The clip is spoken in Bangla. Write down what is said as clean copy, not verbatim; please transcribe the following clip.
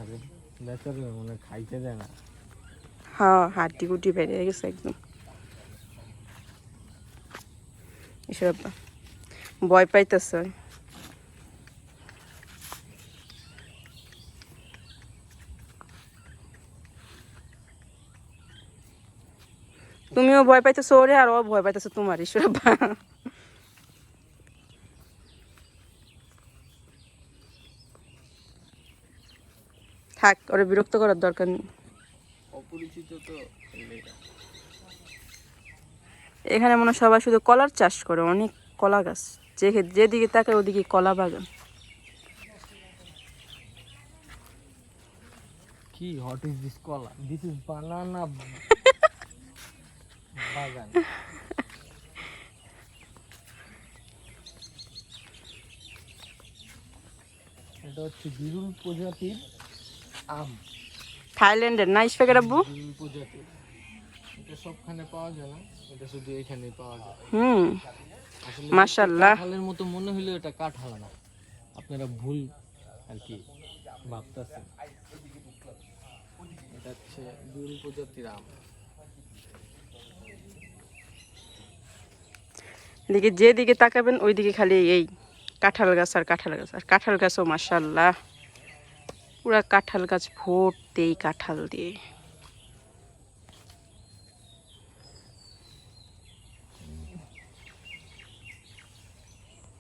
আরে বেচারা মানে খাইতে দেয় না। হ্যাঁ, হাড্ডি গুটি বেরিয়ে গেছে একদম। এসব ভয় পাইতেছে। তুমিও ভয় পাইতেছো ওরে, আর ও ভয় পাইতেছো তোমার। ঈশ্বর থাক, ওরে বিরক্ত করার দরকার নেই। অপরিচিত তো এখানে মনে হয় সবাই শুধু কলার চাষ করে, অনেক কলা গাছ, যেদিকে তাকায় ওদিকে কলা বাগান। কি হোয়াট ইজ দিস কলা? দিস ইজ বানানা বাগান। এটা হচ্ছে বিরল প্রজাতির আম। থাইল্যান্ডের নাইস প্যাকেট আব্বু। বিরল প্রজাতির, এটা সবখানে পাওয়া যায় না, এটা শুধু এখানেই পাওয়া যায়। আসলে মাশাআল্লাহ। কাঁঠালের মতো মনে হলেও এটা কাঁঠাল না, আপনারা ভুল আর কি ভাবতেছেন। এটা হচ্ছে বিরল প্রজাতির আম। এদিকে যেদিকে তাকাবেন ওইদিকে খালি এই কাঁঠাল গাছ আর কাঁঠাল গাছ, আর কাঁঠাল গাছও মাশাআল্লাহ পুরা কাঁঠাল গাছ ভর্তি কাঁঠাল দিয়ে।